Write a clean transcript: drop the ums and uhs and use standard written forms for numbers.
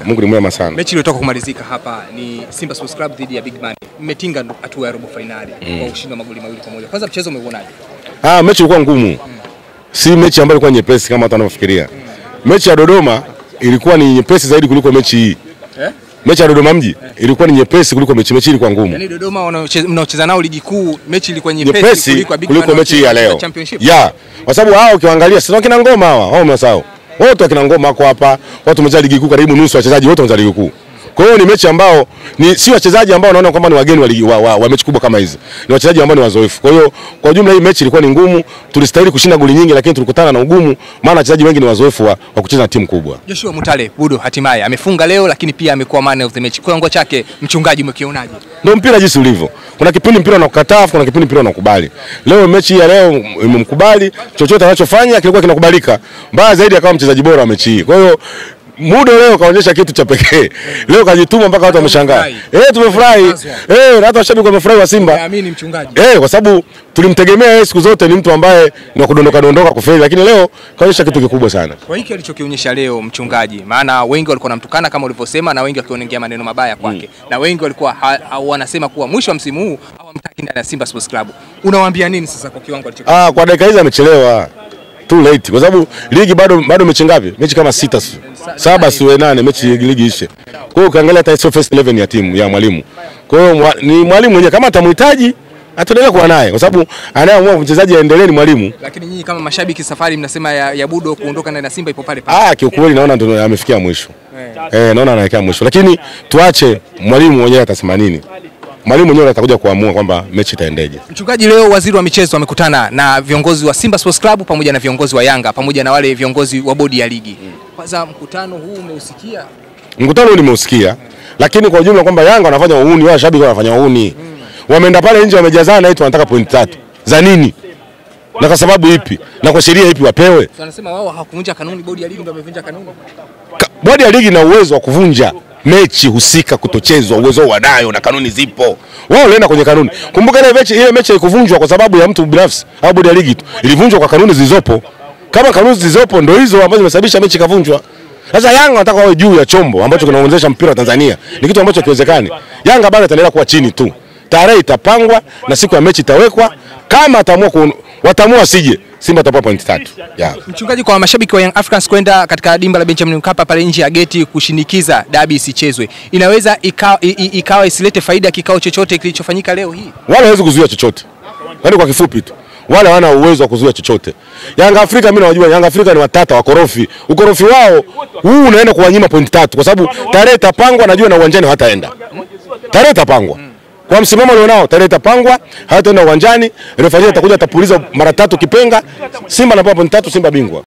Mungu ni mwema sana. Mechi iliyotoka kumalizika hapa ni Simba Sports Club dhidi ya Big Man. Mmetinga hatua ya robo finali kwa ushindi wa magoli 2-1. Kwanza mchezo umeuonaje? Mechi ilikuwa ngumu. Si mechi ambayo ilikuwa nyepesi kama watu wanavyofikiria. Mechi ya Dodoma ilikuwa ni nyepesi zaidi kuliko mechi hii. Mechi ya Dodoma mji ilikuwa ni nyepesi kuliko mechi ilikuwa ngumu. Yaani Dodoma mnaocheza nao ligi kuu, mechi ilikuwa nyepesi kuliko mechi ya leo. Kwa sababu hao ukiangalia sasa wakina Ngoma wao wamesahau. Wote wakina Ngoma wako hapa, watu wamecheza ligi kuu karibu nusu wachezaji wote wamecheza ligi kuu. Kwa hiyo ni mechi ambao ni si wachezaji ambao wanaona kwamba ni wageni wa mechi kubwa kama hizi. Ni wachezaji ambao ni wazoefu. Kwa hiyo kwa jumla hii mechi ilikuwa ni ngumu. Tulistahili kushinda goli nyingi lakini tulikutana na ugumu maana wachezaji wengi ni wazoefu wa kucheza na timu kubwa. Joshua Mutale Budo hatimaye amefunga leo lakini pia amekuwa man of the match. Kiwango chake mchungaji umekionaje? Ndio mpira jinsi ulivyo. Kuna kipindi mpira unakukataa, kuna kipindi mpira unakubali. Leo mechi ya leo imemkubali, chochote anachofanya kilikuwa kinakubalika. Mbaya zaidi akawa mchezaji bora wa mechi hii. Kwa hiyo Mudo leo kaonyesha kitu cha pekee. Leo kajituma mpaka watu wameshangaa. Tumefurahi. Na hata washabiki wamefurahi wa Simba. Naamini mchungaji. Kwa sababu tulimtegemea yeye siku zote ni mtu ambaye ni kudondoka kufeli lakini leo kaonyesha kitu kikubwa sana. Kwa hiki alichokionyesha leo mchungaji, maana wengi walikuwa wanamtukana kama ulivyosema na wengi wakiongea maneno mabaya kwake. Na wengi walikuwa wanasema kuwa mwisho wa msimu huu hawamtaki ndani ya Simba Sports Club. Unawaambia nini sasa kwa kiwango alichokionyesha? Kwa dakika hizi amechelewa. Too late kwa sababu ligi bado mechi ngapi? Mechi kama 6 7 siwe 8 mechi ligi ishe. Kwa hiyo ukiangalia hata sio first 11 ya timu ya mwalimu. Kwa hiyo ni mwalimu mwenyewe kama atamhitaji ataendelea kuwa naye kwa sababu anayeamua mchezaji aendelee ni mwalimu. Lakini nyinyi kama mashabiki safari mnasema ya Budo kuondoka ndani ya Simba ipo pale pale. Kiukweli naona ndio amefikia mwisho. Naona anaelekea mwisho. Lakini tuache mwalimu mwenyewe atasema nini. Mwalimu mwenyewe atakuja kuamua kwamba mechi itaendeje. Mchungaji, leo waziri wa michezo amekutana na viongozi wa Simba Sports Club pamoja na viongozi wa Yanga pamoja na wale viongozi wa bodi ya ligi. Kwanza mkutano huu umeusikia? Mkutano huu nimeusikia. Lakini kwa ujumla kwamba Yanga wanafanya uhuni, wao shabiki wanafanya uhuni. Wameenda pale nje wamejazana eti wanataka point 3. Za nini? Na kwa sababu ipi? Na kwa sheria ipi wapewe? Wanasema wao hawakuvunja kanuni, bodi ya ligi ndio wamevunja kanuni. Bodi ya ligi ina uwezo wa kuvunja mechi husika kutochezwa, uwezo wanayo na kanuni zipo. Wao walienda kwenye kanuni. Kumbuka ile mechi haikuvunjwa kwa sababu ya mtu binafsi au bodi ya ligi tu. Ilivunjwa kwa kanuni zilizopo. Kama kanuni zilizopo ndio hizo ambazo zimesababisha mechi kavunjwa. Sasa Yanga wanataka wawe juu ya chombo ambacho kinaongezesha mpira wa Tanzania. Ni kitu ambacho kiwezekani. Yanga bado itaendelea kuwa chini tu. Tarehe itapangwa na siku ya mechi itawekwa. Kama watamua sije Simba atapata point 3. Mchungaji, kwa mashabiki wa Young Africans kwenda katika dimba la Benjamin Mkapa pale nje ya geti kushinikiza dabi isichezwe, inaweza ikawa isilete faida kikao chochote kilichofanyika leo hii? Wale hawezi kuzuia chochote. Yaani kwa kifupi tu. Wale hawana uwezo wa kuzuia chochote. Yanga Afrika mimi nawajua, Yanga Afrika ni watata wakorofi. Ukorofi wao huu unaenda kuwanyima point 3 kwa sababu tarehe itapangwa najua na uwanjani hataenda. Tarehe itapangwa. Kwa msimamo alionao tarehe itapangwa, hataenda uwanjani, refa atakuja atapuliza mara 3 kipenga, Simba anapewa point 3, Simba bingwa.